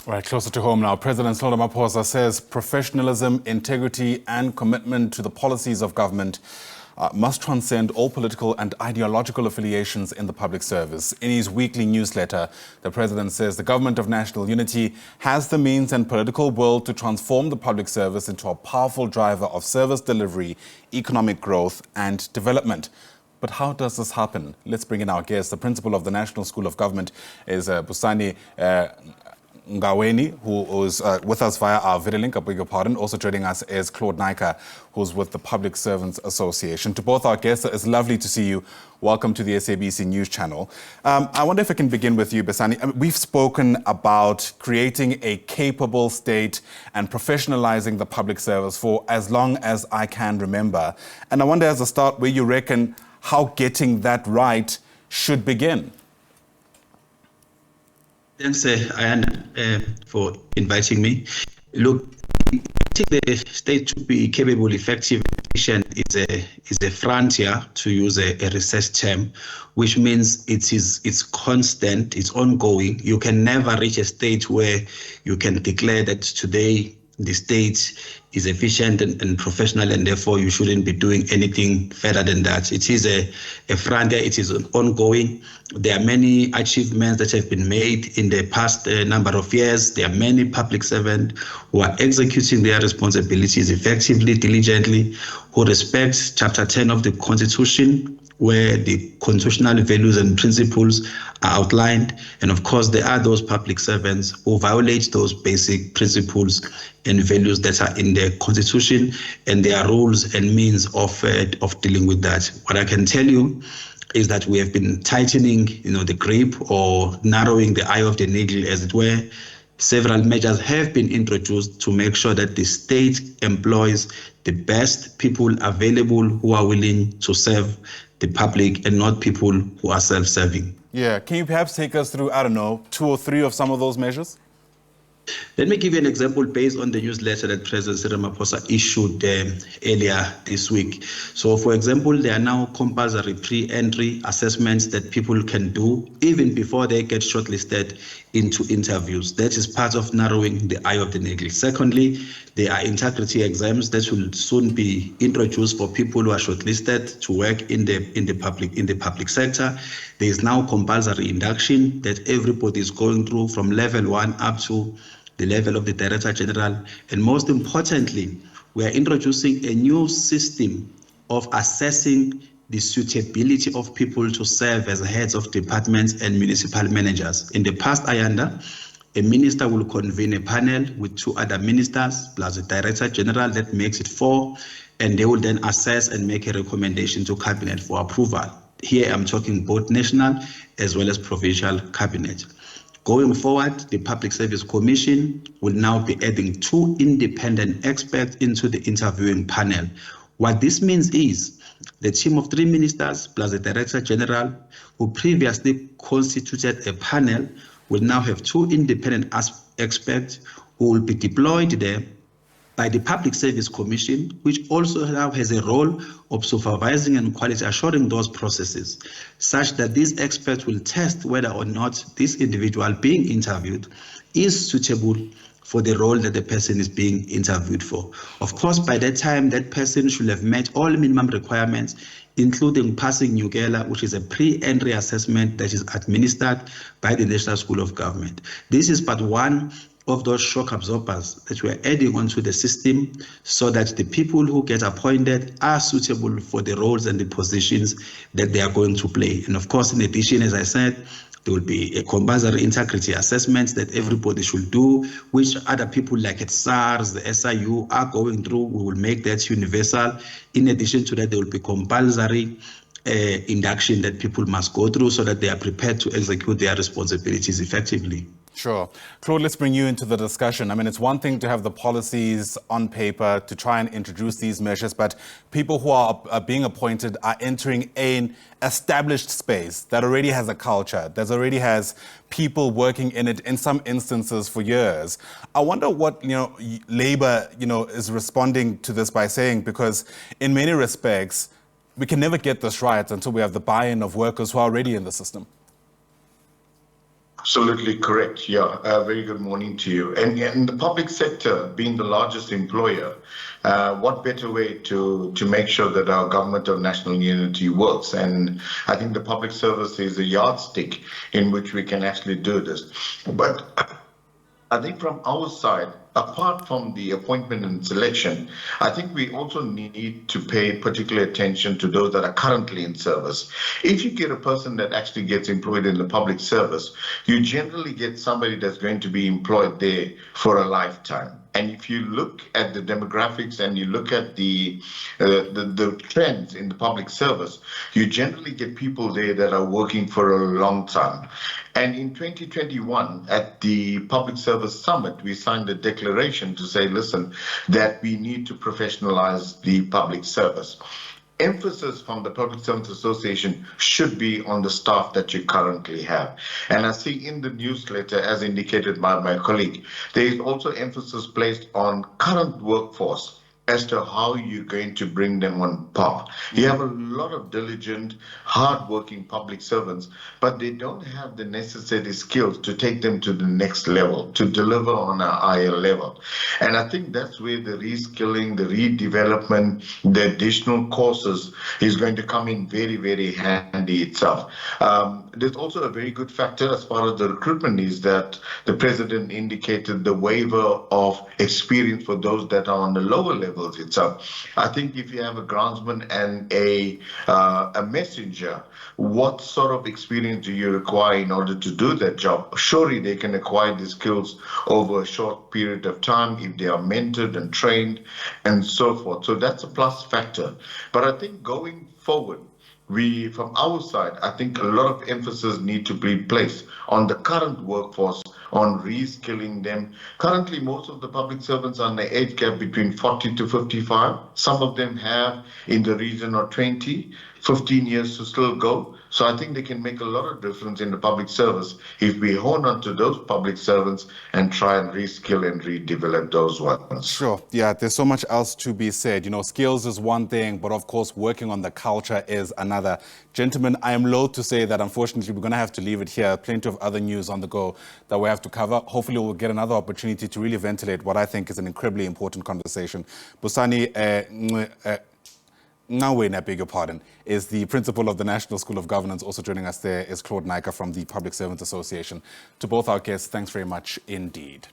Right, closer to home now. President Cyril Ramaphosa says professionalism, integrity and commitment to the policies of government must transcend all political and ideological affiliations in the public service. In his weekly newsletter, the president says the government of national unity has the means and political will to transform the public service into a powerful driver of service delivery, economic growth and development. But how does this happen? Let's bring in our guest. The principal of the National School of Government is Busani, Ngaweni, who is with us via our video link, I beg your pardon. Also joining us is Claude Naiker, who's with the Public Servants Association. To both our guests, it's lovely to see you. Welcome to the SABC News Channel. I wonder if I can begin with you, Busani. We've spoken about creating a capable state and professionalizing the public service for as long as I can remember. And I wonder, as a start, where you reckon how getting that right should begin. Thanks, Ayana, for inviting me. Look, I think the state to be capable, effective, efficient is a frontier, to use a research term, which means it's constant, it's ongoing. You can never reach a state where you can declare that today the state is efficient and professional, and therefore you shouldn't be doing anything further than that. It is a frontier, it is ongoing. There are many achievements that have been made in the past number of years. There are many public servants who are executing their responsibilities effectively, diligently, who respect Chapter 10 of the Constitution, where the constitutional values and principles are outlined. And of course, there are those public servants who violate those basic principles and values that are in the Constitution, and there are rules and means of dealing with that. What I can tell you is that we have been tightening, the grip, or narrowing the eye of the needle, as it were. Several measures have been introduced to make sure that the state employs the best people available who are willing to serve the public and not people who are self-serving. Yeah, can you perhaps take us through, 2 or 3 of some of those measures? Let me give you an example based on the newsletter that President Cyril Ramaphosa issued earlier this week. So, for example, there are now compulsory pre-entry assessments that people can do even before they get shortlisted into interviews. That is part of narrowing the eye of the needle. Secondly, there are integrity exams that will soon be introduced for people who are shortlisted to work in the public sector. There is now compulsory induction that everybody is going through from level 1 up to the level of the Director General. And most importantly, we are introducing a new system of assessing the suitability of people to serve as heads of departments and municipal managers. In the past, Ayanda, a minister will convene a panel with 2 other ministers plus a Director General. That makes it 4, and they will then assess and make a recommendation to Cabinet for approval. Here I'm talking both national as well as provincial cabinet. Going forward, the Public Service Commission will now be adding 2 independent experts into the interviewing panel. What this means is the team of 3 ministers plus the Director General, who previously constituted a panel, will now have 2 independent experts who will be deployed there by the Public Service Commission, which also now has a role of supervising and quality assuring those processes, such that these experts will test whether or not this individual being interviewed is suitable for the role that the person is being interviewed for. Of course, by that time, that person should have met all minimum requirements, including passing Nugela, which is a pre-entry assessment that is administered by the National School of Government. This is but one of those shock absorbers that we're adding onto the system, so that the people who get appointed are suitable for the roles and the positions that they are going to play. And of course, in addition, as I said, there will be a compulsory integrity assessment that everybody should do, which other people like at SARS, the SIU are going through. We will make that universal. In addition to that, there will be compulsory induction that people must go through so that they are prepared to execute their responsibilities effectively. Sure. Claude, let's bring you into the discussion. I mean, it's one thing to have the policies on paper to try and introduce these measures, but people who are being appointed are entering an established space that already has a culture, that already has people working in it in some instances for years. I wonder what, Labour, is responding to this by saying, because in many respects, we can never get this right until we have the buy-in of workers who are already in the system. Absolutely correct. Yeah, very good morning to you. And the public sector being the largest employer, what better way to make sure that our government of national unity works? And I think the public service is a yardstick in which we can actually do this. But I think from our side, apart from the appointment and selection, I think we also need to pay particular attention to those that are currently in service. If you get a person that actually gets employed in the public service, you generally get somebody that's going to be employed there for a lifetime. And if you look at the demographics and you look at the trends in the public service, you generally get people there that are working for a long time. And in 2021, at the Public Service Summit, we signed a declaration to say, listen, that we need to professionalize the public service. Emphasis from the Public Service Association should be on the staff that you currently have. And I see in the newsletter, as indicated by my colleague, there is also emphasis placed on current workforce as to how you're going to bring them on par. You have a lot of diligent, hardworking public servants, but they don't have the necessary skills to take them to the next level, to deliver on a higher level. And I think that's where the reskilling, the redevelopment, the additional courses is going to come in very, very handy itself. There's also a very good factor as far as the recruitment is that the president indicated the waiver of experience for those that are on the lower levels itself. I think if you have a groundsman and a messenger, what sort of experience do you require in order to do that job? Surely they can acquire the skills over a short period of time if they are mentored and trained and so forth. So that's a plus factor. But I think going forward, from our side, I think a lot of emphasis need to be placed on the current workforce, on reskilling them. Currently, most of the public servants are in the age gap between 40 to 55. Some of them have in the region of 20, 15 years to still go. So I think they can make a lot of difference in the public service if we hone on to those public servants and try and reskill and redevelop those ones. Sure. Yeah, there's so much else to be said. You know, skills is one thing, but of course, working on the culture is another. Gentlemen, I am loath to say that unfortunately we're going to have to leave it here. Plenty of other news on the go that we have to cover. Hopefully we'll get another opportunity to really ventilate what I think is an incredibly important conversation. Busani, Ngaweni, I beg your pardon, is the principal of the National School of Governance. Also joining us there is Claude Naiker from the Public Servants Association. To both our guests, thanks very much indeed.